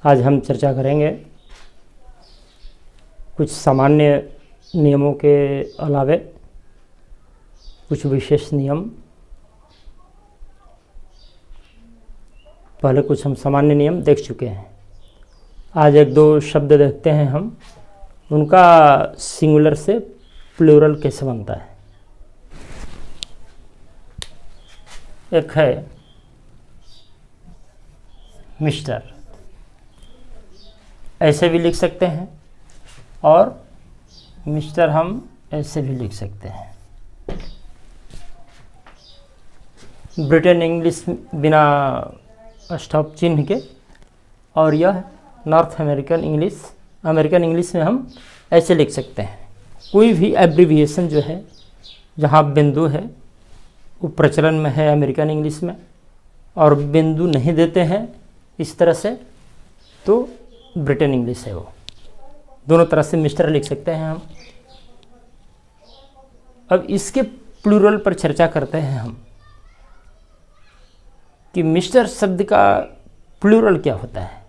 आज हम चर्चा करेंगे कुछ सामान्य नियमों के अलावे कुछ विशेष नियम। पहले कुछ हम सामान्य नियम देख चुके हैं। आज एक दो शब्द देखते हैं हम, उनका सिंगुलर से प्लूरल कैसे बनता है। एक है मिस्टर, ऐसे भी लिख सकते हैं, और मिस्टर हम ऐसे भी लिख सकते हैं। ब्रिटेन इंग्लिश बिना स्टॉप चिन्ह के, और यह नॉर्थ अमेरिकन इंग्लिश में हम ऐसे लिख सकते हैं। कोई भी एब्रीविएशन जो है, जहाँ बिंदु है वो प्रचलन में है अमेरिकन इंग्लिश में, और बिंदु नहीं देते हैं इस तरह से तो ब्रिटेन इंग्लिश है। वो दोनों तरह से मिस्टर लिख सकते हैं हम। अब इसके प्लूरल पर चर्चा करते हैं हम कि मिस्टर शब्द का प्लूरल क्या होता है।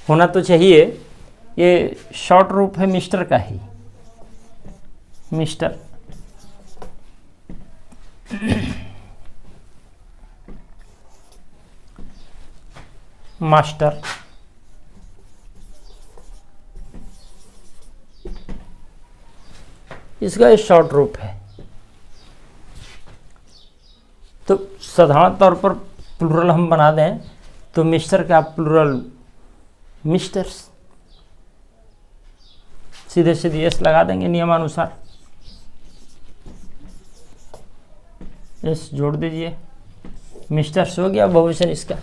होना तो चाहिए, ये शॉर्ट रूप है मिस्टर का ही, मिस्टर। मास्टर, इसका एक शॉर्ट रूप है। तो साधारण तौर पर प्लूरल हम बना दें तो मिस्टर का प्लूरल मिस्टर्स, सीधे सीधे एस लगा देंगे नियमानुसार। एस जोड़ दीजिए, मिस्टर्स हो गया बहुवचन इसका।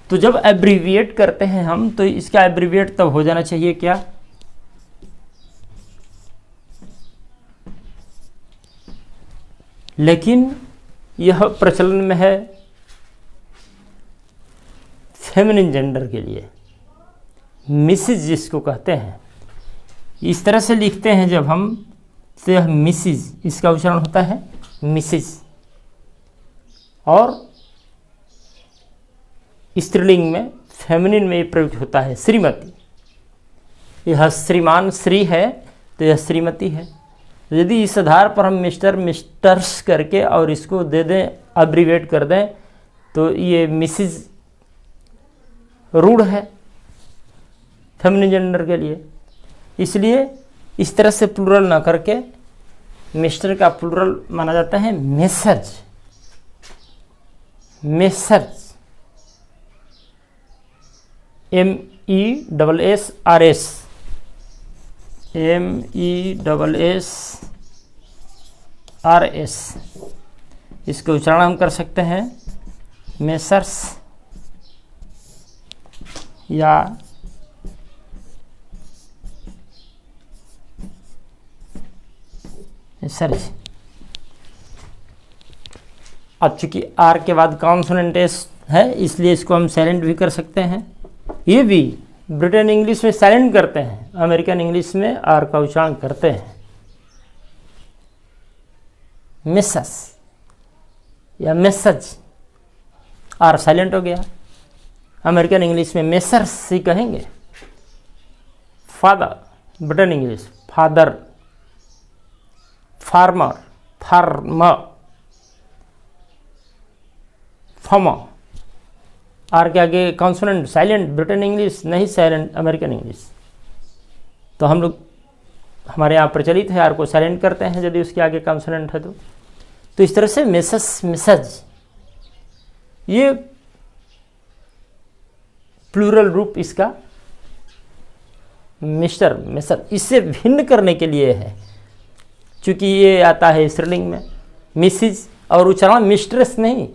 तो जब एब्रीविएट करते हैं हम, तो इसका एब्रीविएट तब हो जाना चाहिए क्या, लेकिन यह प्रचलन में है फेमिनिन जेंडर के लिए, मिसिज जिसको कहते हैं। इस तरह से लिखते हैं जब हम, तो यह मिसिज, इसका उच्चारण होता है मिसिज। और स्त्रीलिंग में, फेमिनिन में ये प्रयुक्त होता है श्रीमती। यह श्रीमान श्री है तो यह श्रीमती है। यदि इस आधार पर हम मिस्टर्स करके और इसको दे दें, अब्रीवेट कर दें, तो ये मिसिज रूढ़ है फेमिनिन जेंडर के लिए। इसलिए इस तरह से प्लूरल ना करके मिस्टर का प्लूरल माना जाता है मेसर्ज। मेसर्ज, MESSRS, MESSRS, इसका उच्चारण हम कर सकते हैं मेसर्स या मेसर्ज। अब चूंकि आर के बाद कॉन्सोनेंट एस है, इसलिए इसको हम साइलेंट भी कर सकते हैं। ये भी ब्रिटेन इंग्लिश में साइलेंट करते हैं, अमेरिकन इंग्लिश में आर का उच्चारण करते हैं। मिसेस या मेसज, आर साइलेंट हो गया। अमेरिकन इंग्लिश में मेसर्स ही कहेंगे। Father, Britain English father, farmer, farmer, former. R के आगे कॉन्सोनेंट साइलेंट, ब्रिटेन इंग्लिश नहीं साइलेंट, अमेरिकन इंग्लिश। तो हम लोग, हमारे यहाँ प्रचलित है आर को साइलेंट करते हैं यदि उसके आगे कॉन्सोनेंट है तो इस तरह से मेसस, मिसज, ये प्लूरल रूप इसका मिस्टर, मेसर। इससे भिन्न करने के लिए है, क्योंकि ये आता है स्त्रीलिंग में मिसिज, और उच्चारण मिस्ट्रेस नहीं।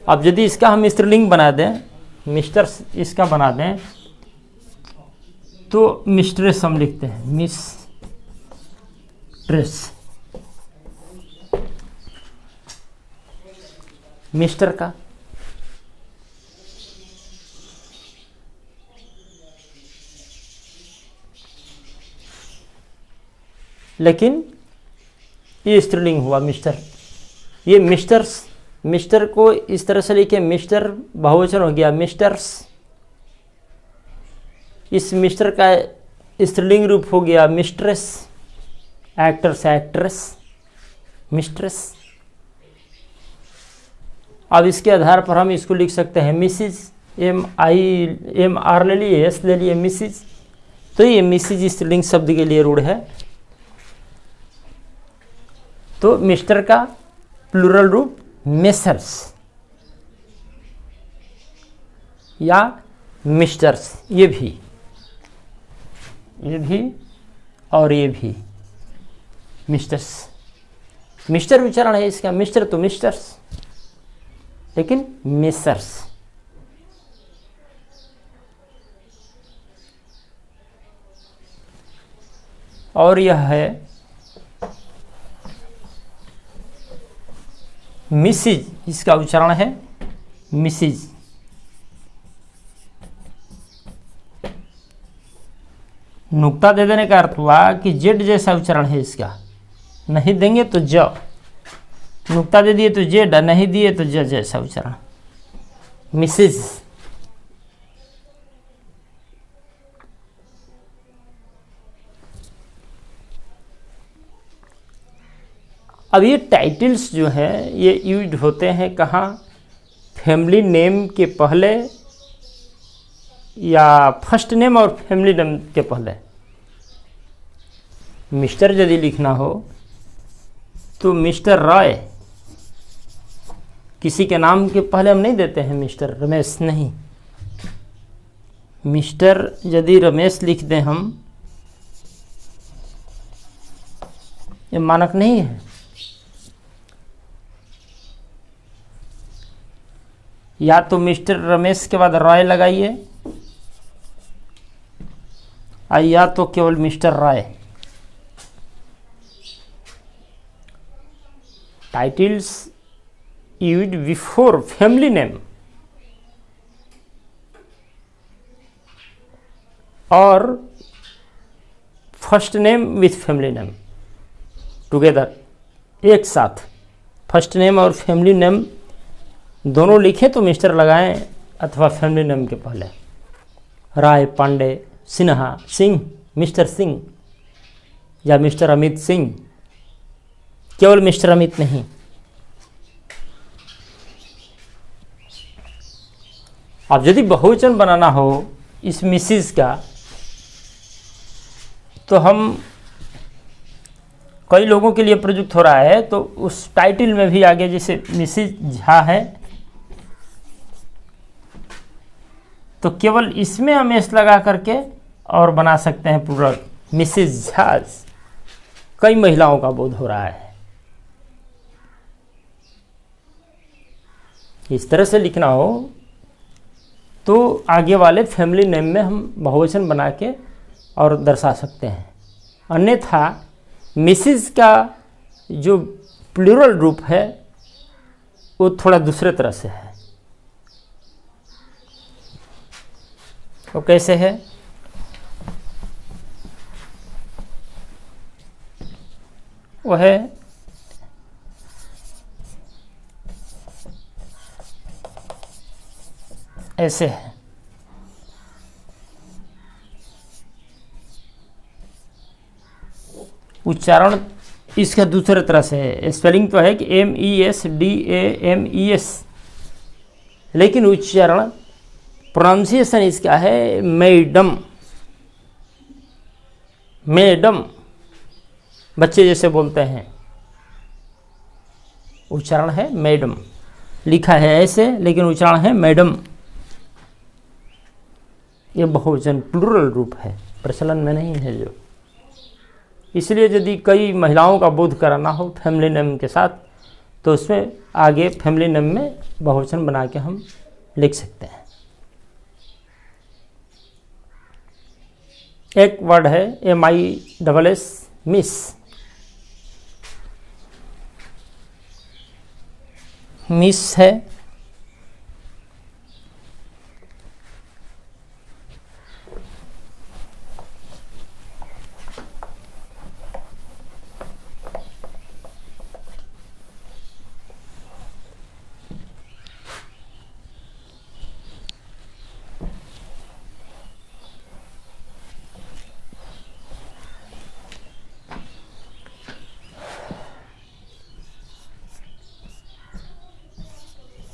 अब यदि इसका हम स्त्रीलिंग बना दें, मिस्टर्स इसका बना दें, तो मिस्ट्रेस हम लिखते हैं, मिस्ट्रेस। मिस्टर का लेकिन ये स्त्रीलिंग हुआ मिस्टर। ये मिस्टर्स, मिस्टर को इस तरह से लिखे, मिस्टर बहुवचन हो गया मिस्टर्स। इस मिस्टर का स्त्रीलिंग रूप हो गया मिस्ट्रेस, एक्टर्स एक्ट्रेस, मिस्ट्रेस। अब इसके आधार पर हम इसको लिख सकते हैं मिसिज, MR ले लिए, S ले लिए, मिसिज। तो ये मिसिज स्त्रीलिंग शब्द के लिए रूढ़ है। तो मिस्टर का प्लूरल रूप मेसर्स या मिस्टर्स, ये भी और ये भी मिस्टर्स। मिस्टर उच्चारण है इसका, मिस्टर तो मिस्टर्स, लेकिन मिसर्स। और यह है मिसिज, इसका उच्चारण है मिसिज। नुक्ता दे देने का अर्थ हुआ कि जेड जैसा उच्चारण है इसका, नहीं देंगे तो ज, नुक्ता दे दिए तो जेड, नहीं दिए तो ज जैसा उच्चारण, मिसिज। अब ये टाइटल्स जो हैं ये यूज होते हैं कहाँ? फैमिली नेम के पहले या फर्स्ट नेम और फैमिली नेम के पहले। मिस्टर यदि लिखना हो तो मिस्टर रॉय, किसी के नाम के पहले हम नहीं देते हैं मिस्टर रमेश, नहीं। मिस्टर यदि रमेश लिख दें हम, ये मानक नहीं है। या तो मिस्टर रमेश के बाद रॉय लगाइए, या तो केवल mister Roy. Titles used before family name or first name with family name together, एक साथ। फर्स्ट नेम और फैमिली नेम दोनों लिखे तो मिस्टर लगाएं, अथवा फैमिली नेम के पहले। राय, पांडे, सिन्हा, सिंह, मिस्टर सिंह या मिस्टर अमित सिंह, केवल मिस्टर अमित नहीं। अब यदि बहुवचन बनाना हो इस मिसिज का, तो हम कई लोगों के लिए प्रयुक्त हो रहा है, तो उस टाइटल में भी आगे जैसे मिसिज झा है तो केवल इसमें हम एस लगा करके और बना सकते हैं प्लूरल, मिसिज झा। कई महिलाओं का बोध हो रहा है। इस तरह से लिखना हो तो आगे वाले फैमिली नेम में हम बहुवचन बना के और दर्शा सकते हैं। अन्यथा मिसिज का जो प्लूरल रूप है वो थोड़ा दूसरे तरह से है। वो कैसे है? वो है ऐसे है। उच्चारण इसका दूसरे तरह से है। स्पेलिंग तो है कि MESDAMES, लेकिन उच्चारण प्रोनाउंसिएशन इसका है मैडम। मैडम बच्चे जैसे बोलते हैं, उच्चारण है मैडम। लिखा है ऐसे लेकिन उच्चारण है मैडम। ये बहुवचन प्लूरल रूप है, प्रचलन में नहीं है जो। इसलिए यदि कई महिलाओं का बोध कराना हो फैमिली नेम के साथ, तो उसमें आगे फैमिली नेम में बहुवचन बना के हम लिख सकते हैं। एक वर्ड है MISS, मिस। मिस है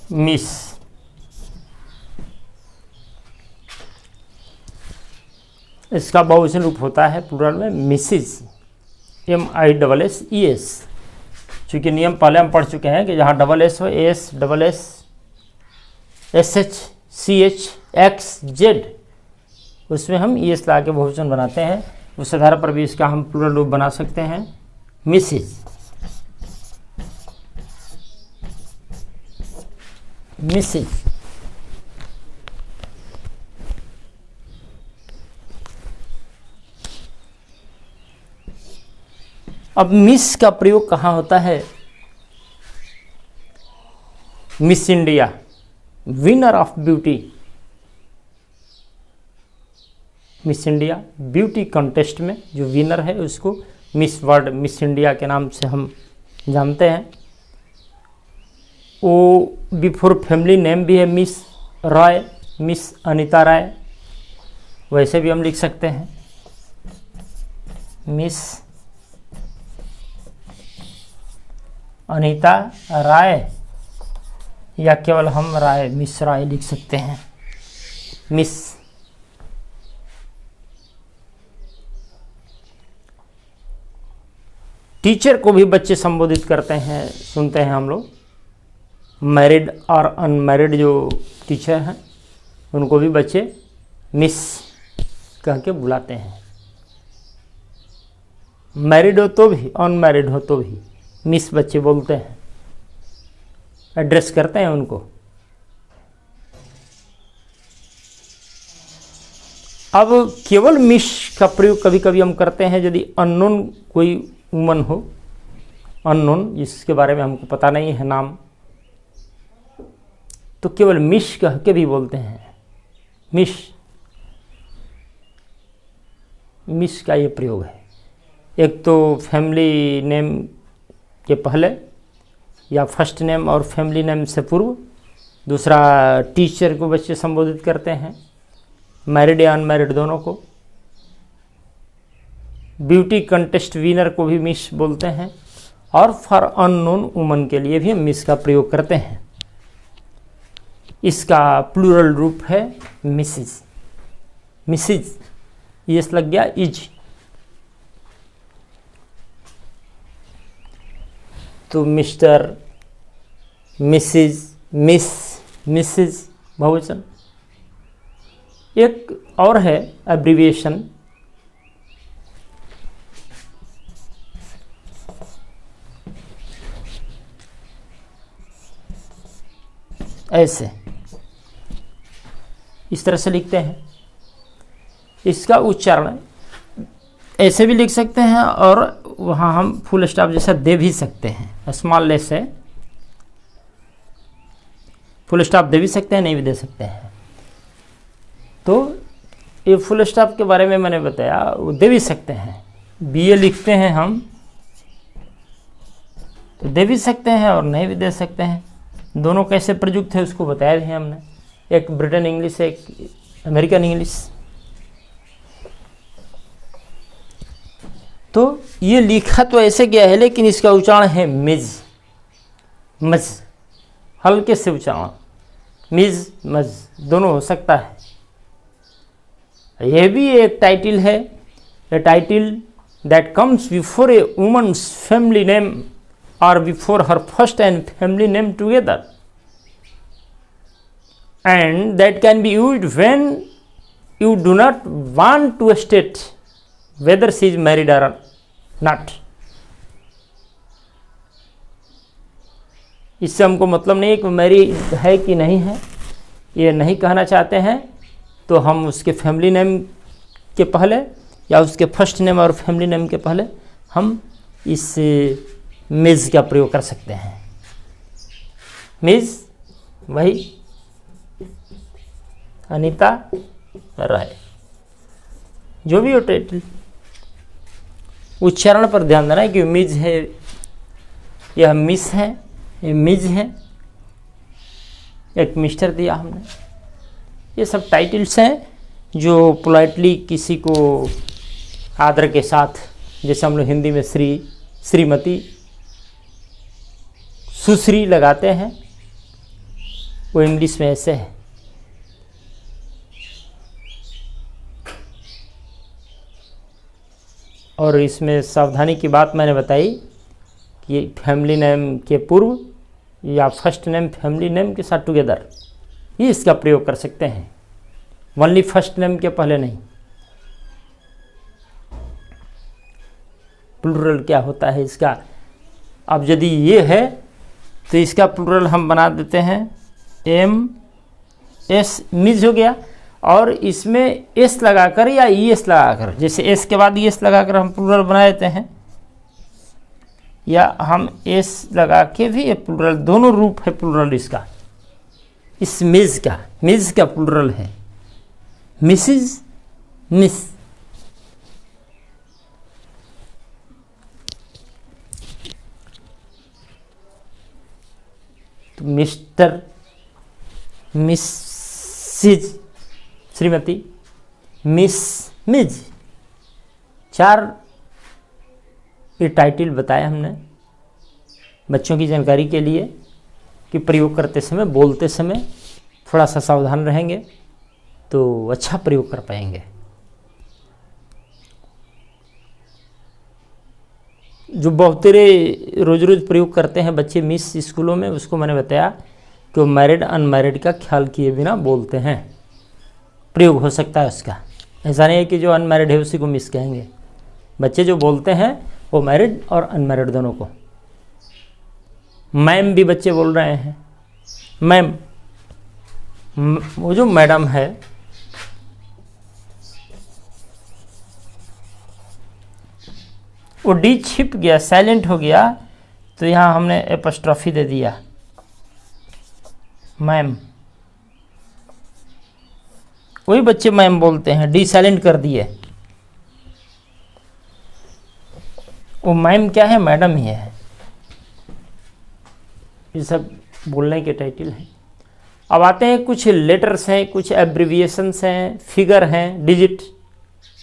मिस। इसका बहुवचन रूप होता है प्लूरल में मिसिज, MISSES। चूँकि नियम पहले हम पढ़ चुके हैं कि जहाँ डबल एस हो, एस डबल एस SHCHXZ, उसमें हम ES ला के बहुवचन बनाते हैं। उस आधार पर भी इसका हम प्लूरल रूप बना सकते हैं मिसिज, मिसिज। अब मिस का प्रयोग कहाँ होता है? Miss India, winner of beauty, miss India beauty contest में जो विनर है उसको मिस वर्ल्ड, मिस इंडिया के नाम से हम जानते हैं। वो बिफोर फैमिली नेम भी है मिस रॉय, मिस अनीता राय, वैसे भी हम लिख सकते हैं मिस अनीता राय, या केवल हम राय, मिस राय लिख सकते हैं। मिस टीचर को भी बच्चे संबोधित करते हैं, सुनते हैं हम लोग। मैरिड और अनमैरिड जो टीचर हैं उनको भी बच्चे मिस कह के बुलाते हैं। मैरिड हो तो भी, अनमैरिड हो तो भी मिस बच्चे बोलते हैं, एड्रेस करते हैं उनको। अब केवल मिस का प्रयोग कभी कभी हम करते हैं यदि अननोन कोई वुमन हो, अननोन जिसके बारे में हमको पता नहीं है नाम, तो केवल मिस कह के भी बोलते हैं। मिस, मिस का ये प्रयोग है। एक तो फैमिली नेम के पहले या फर्स्ट नेम और फैमिली नेम से पूर्व, दूसरा टीचर को बच्चे संबोधित करते हैं, मैरिड या अनमैरिड दोनों को। ब्यूटी कंटेस्ट विनर को भी मिस बोलते हैं, और फॉर अननोन वुमन के लिए भी हम मिस का प्रयोग करते हैं। इसका प्लूरल रूप है मिसिज, मिसिज ये लग गया इज। तो मिस्टर, मिसिज, मिस, मिसिज बहुवचन। एक और है एब्रीविएशन, ऐसे इस तरह से लिखते हैं। इसका उच्चारण ऐसे भी लिख सकते हैं और वहाँ हम फुल स्टॉप जैसा दे भी सकते हैं। स्मॉल लेस है, फुल स्टॉप दे भी सकते हैं, नहीं भी दे सकते हैं। तो ये फुल स्टॉप के बारे में मैंने बताया, वो दे भी सकते हैं। BA लिखते हैं हम तो दे भी सकते हैं और नहीं भी दे सकते हैं। दोनों कैसे प्रयुक्त है उसको बताया भी है हमने, एक ब्रिटेन इंग्लिश, एक अमेरिकन इंग्लिश। तो ये लिखा तो ऐसे गया है, लेकिन इसका उच्चारण है मिज, मज, हल्के से उच्चारण, मिज मज दोनों हो सकता है। यह भी एक टाइटल है, a title that comes before a woman's family name or before her first and family name together, and that can be used when you do not want to state whether she is married or not। इससे हमको मतलब नहीं है कि married है कि नहीं है, ये नहीं कहना चाहते हैं, तो हम उसके फैमिली नेम के पहले या उसके फर्स्ट नेम और फैमिली नेम के पहले हम इस मिज का प्रयोग कर सकते हैं। मिज वही अनीता राय, जो भी हो टाइटल। उच्चारण पर ध्यान देना है कि मिज है, यह मिस है, ये मिज है, एक मिस्टर दिया हमने। ये सब टाइटल्स हैं जो पोलाइटली किसी को आदर के साथ, जैसे हम लोग हिंदी में श्री, श्रीमती, सुश्री लगाते हैं, वो इंग्लिश में ऐसे है। और इसमें सावधानी की बात मैंने बताई कि फैमिली नेम के पूर्व या फर्स्ट नेम फैमिली नेम के साथ टुगेदर ये इसका प्रयोग कर सकते हैं, ओनली फर्स्ट नेम के पहले नहीं। प्लूरल क्या होता है इसका, अब यदि ये है तो इसका प्लूरल हम बना देते हैं एम एस, मिज हो गया। और इसमें एस लगाकर या ई एस लगाकर, जैसे एस के बाद ई एस लगाकर हम प्लूरल बना देते हैं, या हम एस लगा के भी ये प्लूरल, दोनों रूप है प्लूरल इसका। इस मिज का प्लूरल है मिसिज, मिस। तो मिस्टर, मिसिज श्रीमती, मिस, मिज, 4 ये टाइटल बताया हमने बच्चों की जानकारी के लिए कि प्रयोग करते समय, बोलते समय थोड़ा सा सावधान रहेंगे तो अच्छा प्रयोग कर पाएंगे। जो बहुतेरे रोज रोज प्रयोग करते हैं बच्चे मिस स्कूलों में, उसको मैंने बताया कि वो मैरिड अनमैरिड का ख्याल किए बिना बोलते हैं, प्रयोग हो सकता है उसका। ऐसा नहीं है कि जो अनमैरिड है उसी को मिस कहेंगे। बच्चे जो बोलते हैं वो मैरिड और अनमैरिड दोनों को। मैम भी बच्चे बोल रहे हैं, मैम, वो जो मैडम है वो डी छिप गया, साइलेंट हो गया, तो यहाँ हमने एपस्ट्रॉफी दे दिया मैम। वही बच्चे मैम बोलते हैं, डी साइलेंट कर दिए। वो मैम क्या है, मैडम ही है। ये सब बोलने के टाइटल हैं। अब आते हैं कुछ लेटर्स हैं, कुछ एब्रिविएशंस हैं, फिगर हैं, डिजिट,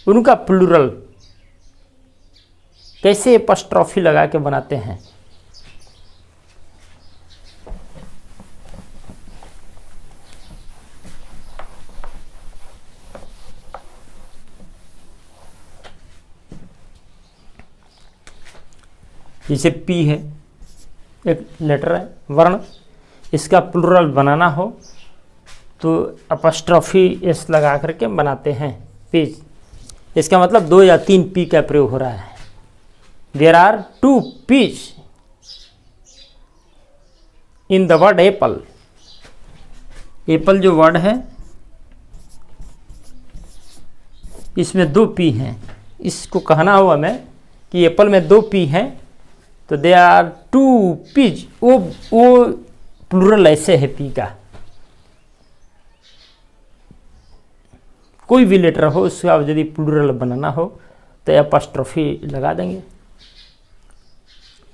उनका प्लूरल कैसे एपस्ट्रॉफी लगा के बनाते हैं। जैसे पी है, एक लेटर है, वर्ण, इसका प्लूरल बनाना हो तो अपस्ट्रॉफी एस लगा करके बनाते हैं पेज। इसका मतलब 2 या 3 पी का प्रयोग हो रहा है। There are 2 Ps in the word apple. Apple जो वर्ड है इसमें 2 पी हैं। इसको कहना हुआ मैं कि एप्पल में 2 पी हैं, तो दे आर 2 पीज। वो प्लूरल ऐसे है पी का। कोई भी लेटर हो उसका यदि प्लूरल बनाना हो तो एपस्ट्रॉफी लगा देंगे।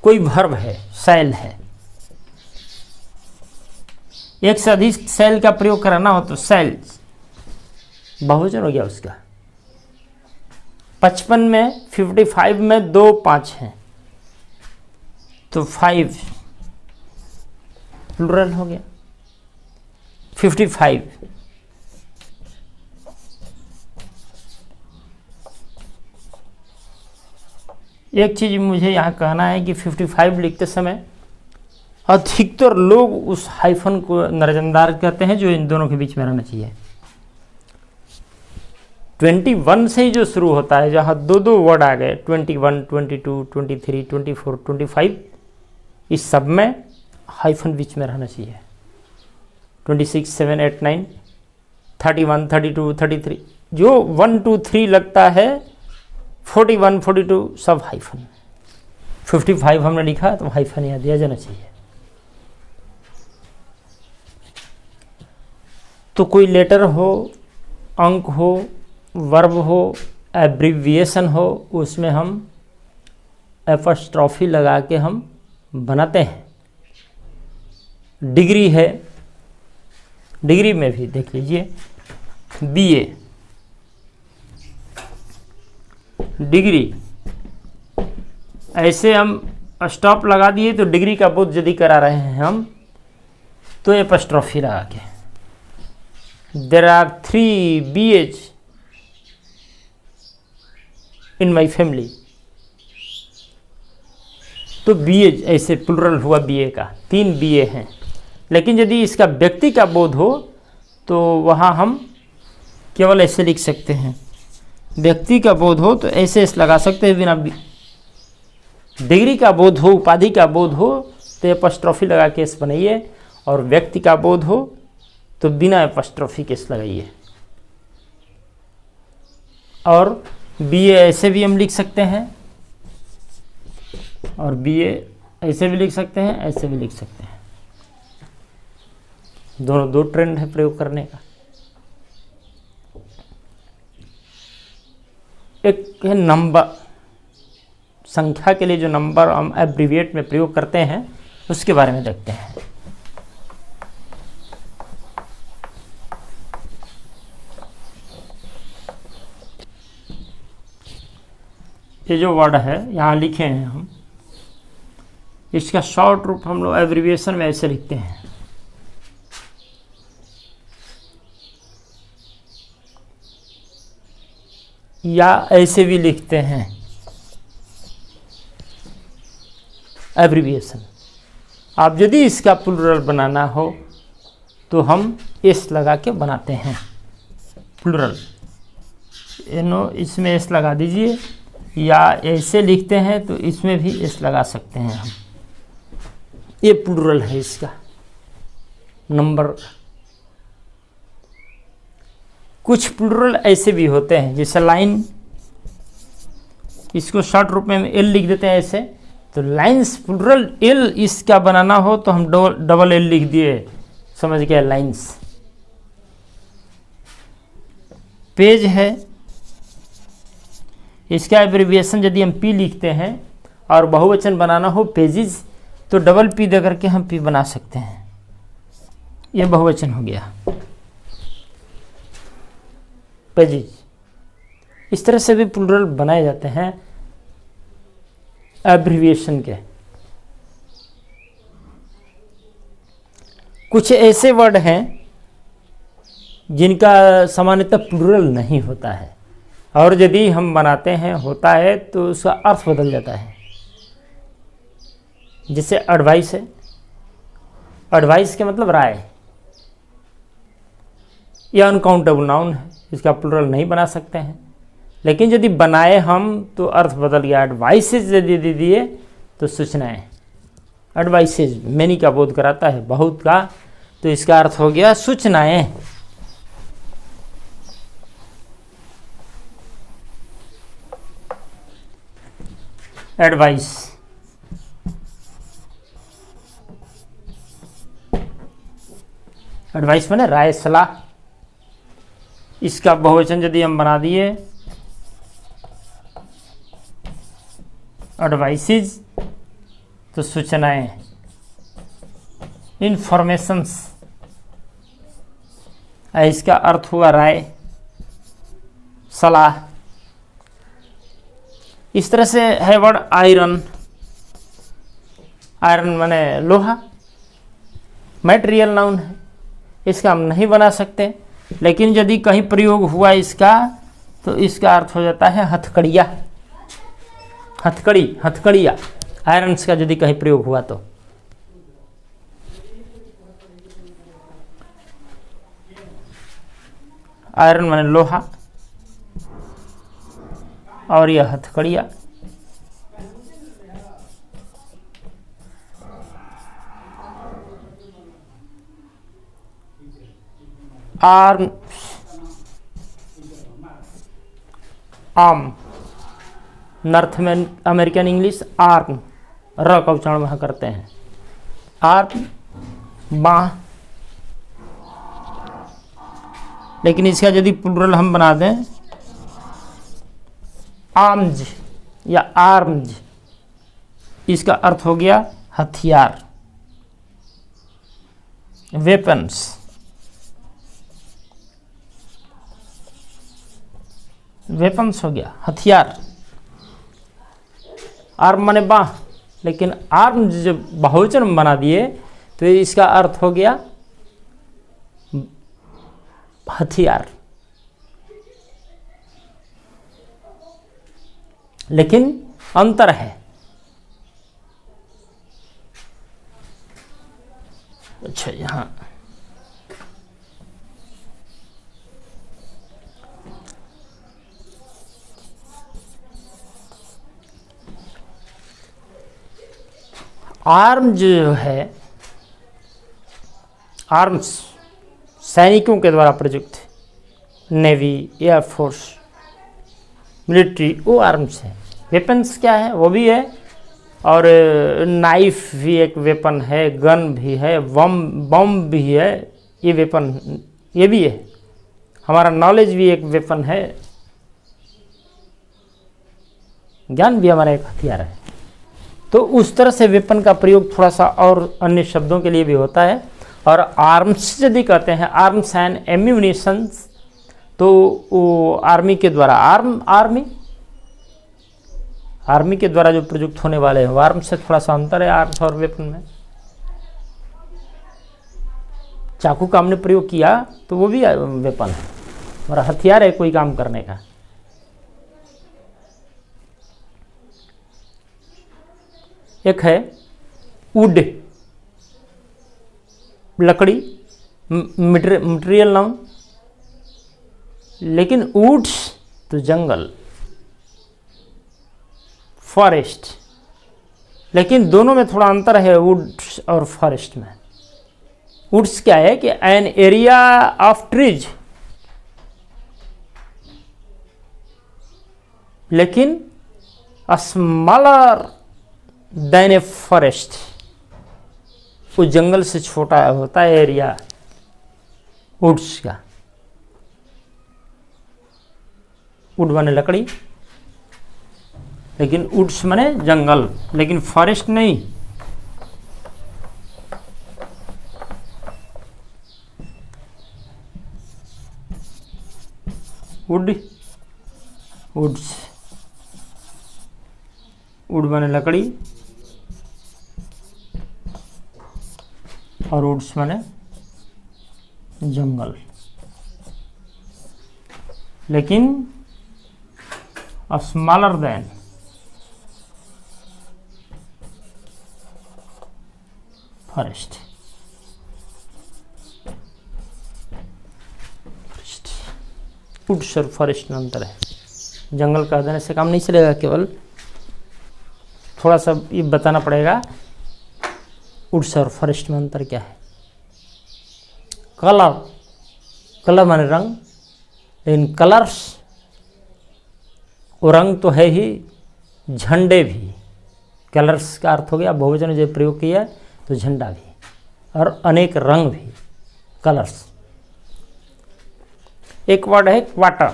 कोई वर्ब है, सेल है, एक से अधिक सेल का प्रयोग कराना हो तो सेल्स, बहुवचन हो गया उसका। 55 में 55 में 2 5 हैं तो 5 प्लूरल हो गया। 55 एक चीज मुझे यहाँ कहना है कि 55 लिखते समय अधिकतर लोग उस हाइफन को नजरअंदाज करते हैं जो इन दोनों के बीच में रहना चाहिए। 21 से ही जो शुरू होता है, जहाँ 2 वर्ड आ गए, 21, 22, 23, 24, 25, इस सब में हाइफन बीच में रहना चाहिए। 26, 7, 8, 9, 31, 32, 33, जो 1, 2, 3 लगता है, 41, 42 सब हाइफन। 55 हमने लिखा तो हाइफन यहाँ दिया जाना चाहिए। तो कोई लेटर हो, अंक हो, वर्ब हो, एब्रिविएशन हो, उसमें हम एपस्ट्रॉफी लगा के हम बनाते हैं। डिग्री है, डिग्री में भी देख लीजिए, बीए डिग्री, ऐसे हम स्टॉप लगा दिए तो डिग्री का बोध यदि करा रहे हैं हम तो एपस्ट्रॉफी लगा के there are 3 BAs in my family, तो BA ऐसे प्लुरल हुआ BA का, 3 BA हैं। लेकिन यदि इसका व्यक्ति का बोध हो तो वहाँ हम केवल ऐसे लिख सकते हैं, व्यक्ति का बोध हो तो ऐसे लगा सकते हैं, बिना डिग्री का बोध हो, उपाधि का बोध हो तो एपस्ट्रॉफी लगा के एस बनाइए, और व्यक्ति का बोध हो तो बिना एपस्ट्रॉफी के एस लगाइए। और BA ऐसे भी हम लिख सकते हैं, और BA ऐसे भी लिख सकते हैं, ऐसे भी लिख सकते हैं। दोनों दो ट्रेंड है प्रयोग करने का। एक है नंबर, संख्या के लिए जो नंबर हम एब्रीविएट में प्रयोग करते हैं उसके बारे में देखते हैं। ये जो वर्ड है यहाँ लिखे हैं हम, इसका शॉर्ट रूप हम लोग एब्रीविएशन में ऐसे लिखते हैं, या ऐसे भी लिखते हैं एब्रीविएशन। आप यदि इसका प्लुरल बनाना हो तो हम एस लगा के बनाते हैं प्लुरल, इसमें एस लगा दीजिए, या ऐसे लिखते हैं तो इसमें भी एस लगा सकते हैं हम। ये प्लुरल है इसका नंबर। कुछ प्लुरल ऐसे भी होते हैं, जैसे लाइन, इसको शॉर्ट रूप में एल लिख देते हैं ऐसे, तो लाइन्स प्लुरल एल इसका बनाना हो तो हम डबल एल लिख दिए, समझ गया, लाइन्स। पेज है, इसका एब्रीविएशन यदि हम पी लिखते हैं और बहुवचन बनाना हो पेजेस, तो डबल पी दे करके हम पी बना सकते हैं, यह बहुवचन हो गया पेजेस। इस तरह से भी प्लुरल बनाए जाते हैं एब्रीविएशन के। कुछ ऐसे वर्ड हैं जिनका सामान्यतः प्लुरल नहीं होता है, और यदि हम बनाते हैं होता है तो उसका अर्थ बदल जाता है। जैसे एडवाइस है, एडवाइस के मतलब राय, यह अनकाउंटेबल नाउन है, इसका प्लुरल नहीं बना सकते हैं। लेकिन यदि बनाए हम तो अर्थ बदल गया। एडवाइसेज यदि दे दिए तो सूचनाएं, एडवाइसेज मैनी का बोध कराता है, बहुत का, तो इसका अर्थ हो गया सूचनाएं। एडवाइस, एडवाइस माने राय, सलाह। इसका बहुवचन यदि हम बना दिए एडवाइसेज तो सूचनाएं, इंफॉर्मेशंस, इसका अर्थ हुआ राय, सलाह। इस तरह से है वर्ड आयरन, आयरन माने लोहा, मटेरियल नाउन है, इसका हम नहीं बना सकते। लेकिन यदि कहीं प्रयोग हुआ इसका तो इसका अर्थ हो जाता है हथकड़िया, हथकड़ी, हथकड़िया, आयरन्स का यदि कहीं प्रयोग हुआ तो। आयरन माने लोहा और यह हथकड़िया। Arm, arm, North American English arm, र का उच्चारण वहाँ करते हैं, आर्म, बाह। लेकिन इसका यदि प्लुरल हम बना दें आर्म्स या आर्म्स, इसका अर्थ हो गया हथियार, वेपन्स। वेपन्स हो गया हथियार। आर्म माने बाह, लेकिन आर्म जब बहुवचन बना दिए तो इसका अर्थ हो गया हथियार, लेकिन अंतर है। अच्छा, यहां आर्म जो है, आर्म्स सैनिकों के द्वारा प्रयुक्त, नेवी, एयरफोर्स, मिलिट्री, वो आर्म्स है। वेपन्स क्या है, वो भी है, और नाइफ भी एक वेपन है, गन भी है, बम भी है, ये वेपन, ये भी है। हमारा नॉलेज भी एक वेपन है, ज्ञान भी हमारा एक हथियार है। तो उस तरह से वेपन का प्रयोग थोड़ा सा और अन्य शब्दों के लिए भी होता है। और आर्म्स यदि कहते हैं, आर्म्स एंड एम्यूनिशंस, तो वो आर्मी के द्वारा, आर्मी के द्वारा जो प्रयुक्त होने वाले हैं, आर्म्स से थोड़ा सा अंतर है आर्म्स और वेपन में। चाकू का हमने प्रयोग किया तो वो भी वेपन है, हमारा हथियार है कोई काम करने का। एक है वुड, लकड़ी, मटेरियल नाउन, लेकिन वुड्स तो जंगल, फॉरेस्ट, लेकिन दोनों में थोड़ा अंतर है वुड्स और फॉरेस्ट में। वुड्स क्या है कि एन एरिया ऑफ ट्रीज, लेकिन स्मॉलर देन ए फॉरेस्ट, वो जंगल से छोटा होता है एरिया वुड्स का। वुड माने लकड़ी, लेकिन वुड्स माने जंगल, लेकिन फॉरेस्ट नहीं। वुड्स, वुड माने लकड़ी और वुड्स माने जंगल, लेकिन स्मॉलर देन फॉरेस्ट। वुड्स और फॉरेस्ट में अंतर है। जंगल कह देने से काम नहीं चलेगा, केवल थोड़ा सा ये बताना पड़ेगा वुड्स और फॉरेस्ट में अंतर क्या है। कलर, कलर माने रंग, लेकिन कलर्स, वो रंग तो है ही, झंडे भी। कलर्स का अर्थ हो गया बहुवचन में जब प्रयोग किया तो झंडा भी, और अनेक रंग भी, कलर्स। एक वर्ड है क्वार्टर,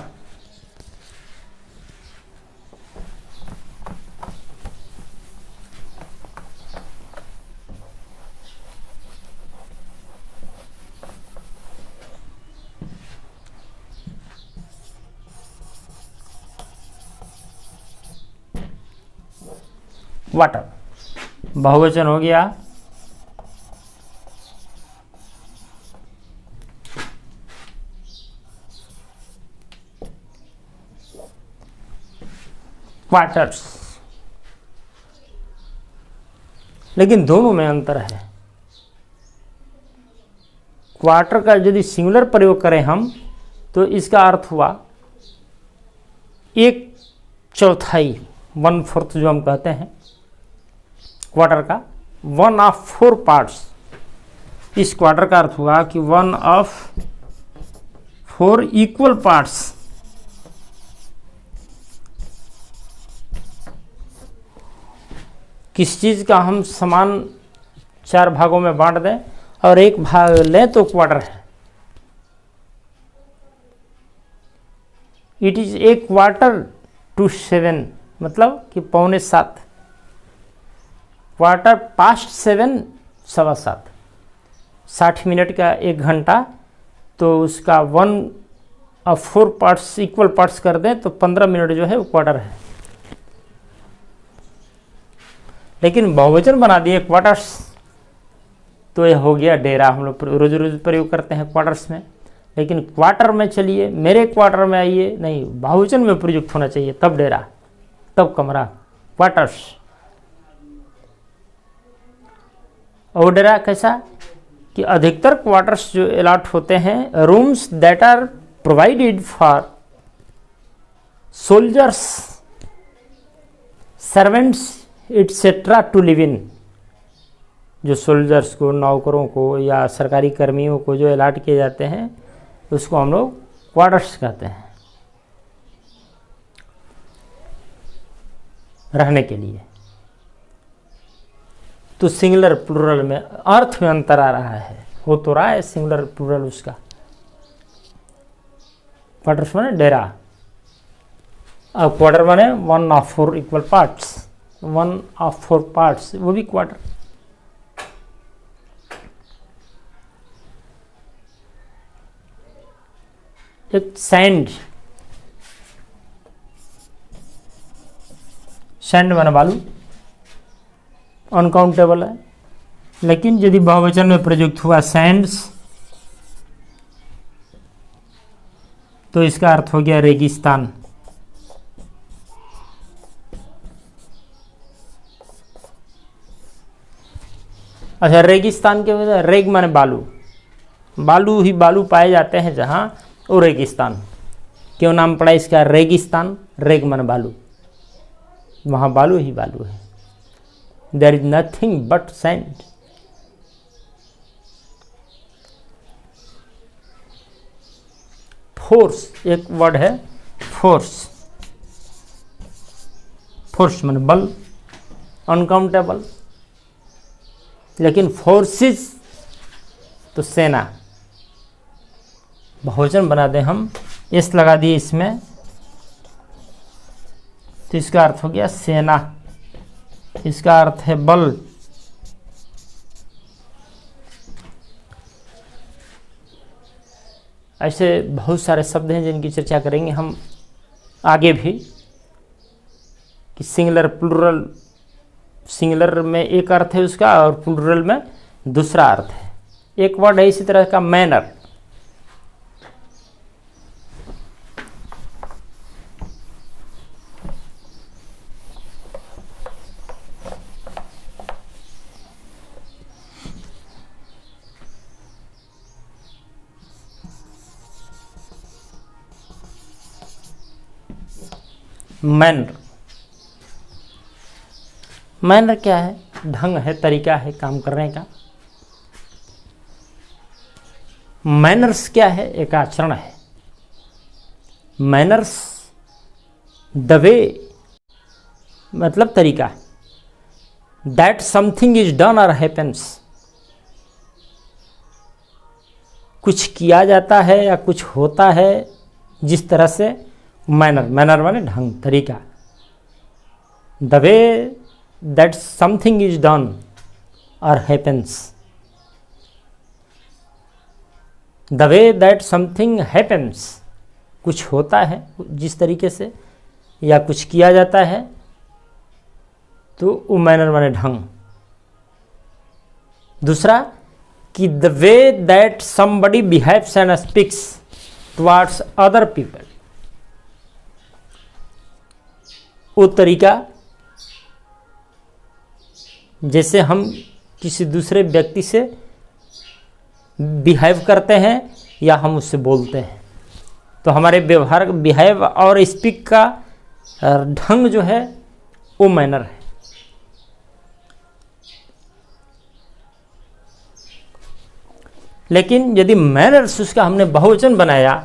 वाटर बहुवचन हो गया, क्वार्टर्स, लेकिन दोनों में अंतर है। क्वार्टर का यदि सिंगुलर प्रयोग करें हम तो इसका अर्थ हुआ 1/4, 1/4 जो हम कहते हैं क्वार्टर का, 1 ऑफ 4 पार्ट्स। इस क्वार्टर का अर्थ हुआ कि 1 ऑफ 4 इक्वल पार्ट्स। किस चीज का हम समान 4 भागों में बांट दें और एक भाग लें तो क्वार्टर है। It is a quarter to 7, मतलब कि 6:45। क्वार्टर पास्ट 7, 7:15, 60 मिनट का 1 घंटा, तो उसका 1 ऑफ 4 पार्ट्स इक्वल पार्ट्स कर दें तो 15 मिनट जो है वो क्वार्टर है। लेकिन बहुवचन बना दिए क्वार्टर्स तो यह हो गया डेरा। हम लोग रोज रोज प्रयोग करते हैं क्वार्टर्स में, लेकिन क्वार्टर में चलिए, मेरे क्वार्टर में आइए, नहीं, बहुवचन में प्रयुक्त होना चाहिए, तब डेरा, तब कमरा, क्वार्टर्स। और डेरा कैसा कि अधिकतर क्वार्टर्स जो अलॉट होते हैं, rooms that are provided for soldiers, servants etcetera to live in, जो सोल्जर्स को, नौकरों को या सरकारी कर्मियों को जो अलॉट किए जाते हैं उसको हम लोग क्वार्टर्स कहते हैं, रहने के लिए। तो सिंगुलर प्लूरल में अर्थ में अंतर आ रहा है, हो तो रहा है सिंगुलर प्लूरल उसका। क्वार्टर्स माने डेरा, अब क्वार्टर माने 1 of 4 equal parts, 1 of 4 parts, वो भी क्वार्टर। एक सैंड, सैंड माने बालू, अनकाउंटेबल है, लेकिन यदि बहुवचन में प्रयुक्त हुआ सैंड्स तो इसका अर्थ हो गया रेगिस्तान। अच्छा, रेगिस्तान के वजह, रेग माने बालू, बालू ही बालू पाए जाते हैं जहां, वो रेगिस्तान। क्यों नाम पड़ा इसका रेगिस्तान? रेग माने बालू, वहां बालू ही बालू है। There is nothing but sand. Force, एक वर्ड है फोर्स, फोर्स माने बल, अनकाउंटेबल, लेकिन फोर्सेस तो सेना। बहुवचन बना दें हम, एस लगा दिए इसमें, तो इसका अर्थ हो गया सेना, इसका अर्थ है बल। ऐसे बहुत सारे शब्द हैं जिनकी चर्चा करेंगे हम आगे भी, कि सिंगुलर प्लूरल, सिंगुलर में एक अर्थ है उसका और प्लूरल में दूसरा अर्थ है। एक वर्ड है इसी तरह का मैनर, मैनर। मैनर क्या है? ढंग है, तरीका है काम करने का। मैनर्स क्या है? एक आचरण है। मैनर्स द वे मतलब तरीका, that something is done or happens, कुछ किया जाता है या कुछ होता है जिस तरह से, मैनर, मैनर माने ढंग, तरीका। The way that something is done or happens, the way that something happens, कुछ होता है जिस तरीके से या कुछ किया जाता है, तो वो मैनर माने ढंग। दूसरा कि the way that somebody behaves and speaks towards other people, वो तरीका जैसे हम किसी दूसरे व्यक्ति से बिहेव करते हैं या हम उससे बोलते हैं, तो हमारे व्यवहार, बिहेव और स्पीक का ढंग जो है वो मैनर है। लेकिन यदि मैनर्स उसका हमने बहुवचन बनाया,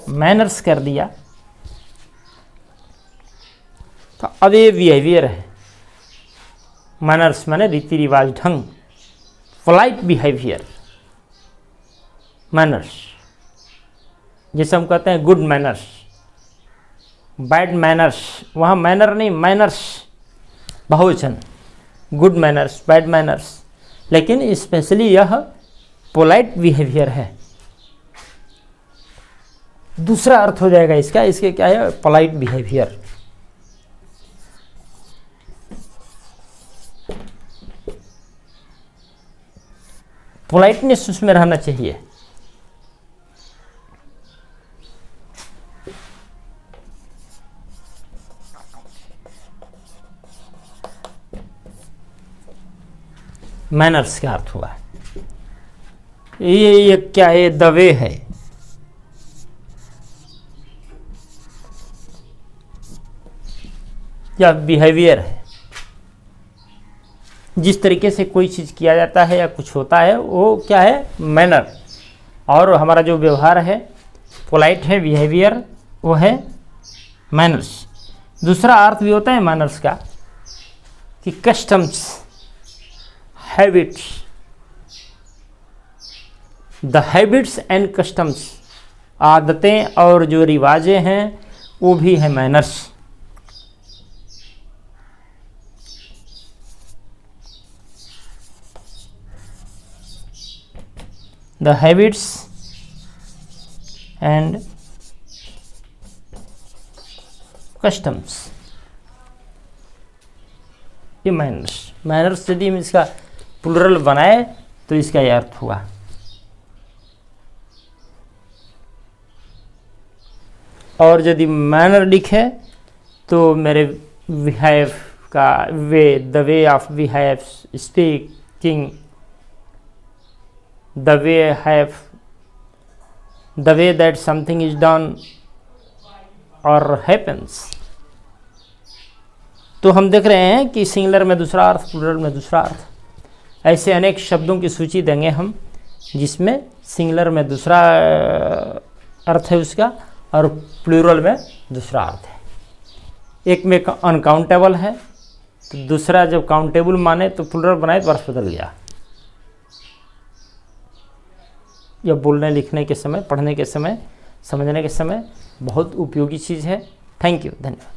मैनर्स कर दिया, तो अब ये बिहेवियर है। मैनर्स माने रीति रिवाज, ढंग, पोलाइट बिहेवियर, मैनर्स। जैसे हम कहते हैं गुड मैनर्स, बैड मैनर्स, वहाँ मैनर नहीं, मैनर्स बहुवचन, गुड मैनर्स, बैड मैनर्स, लेकिन स्पेशली यह पोलाइट बिहेवियर है। दूसरा अर्थ हो जाएगा इसका, इसके क्या है? Polite behaviour. पोलाइटनेस उसमें रहना चाहिए। मैनर्स का अर्थ हुआ ये क्या है, द वे है। या बिहेवियर है, जिस तरीके से कोई चीज़ किया जाता है या कुछ होता है वो क्या है, मैनर। और हमारा जो व्यवहार है पोलाइट है, बिहेवियर वो है मैनर्स। दूसरा अर्थ भी होता है मैनर्स का कि customs, habits, the habits and customs, आदतें और जो रिवाजें हैं वो भी है manners. The habits and customs, ये मैनर्स। मैनर्स यदि हम इसका प्लूरल बनाए तो इसका यह अर्थ हुआ। और यदि मैनर लिखे तो मेरे बिहेव का way, the way of behave, speaking, the way that something is done or happens. तो हम देख रहे हैं कि सिंगुलर में दूसरा अर्थ, प्लूरल में दूसरा अर्थ। ऐसे अनेक शब्दों की सूची देंगे हम जिसमें सिंगुलर में दूसरा अर्थ है उसका और प्लूरल में दूसरा अर्थ है। एक में अनकाउंटेबल है तो दूसरा जब काउंटेबल माने तो प्लूरल बनाए तो अर्थ बदल गया। यह बोलने लिखने के समय, पढ़ने के समय, समझने के समय बहुत उपयोगी चीज़ है। थैंक यू, धन्यवाद।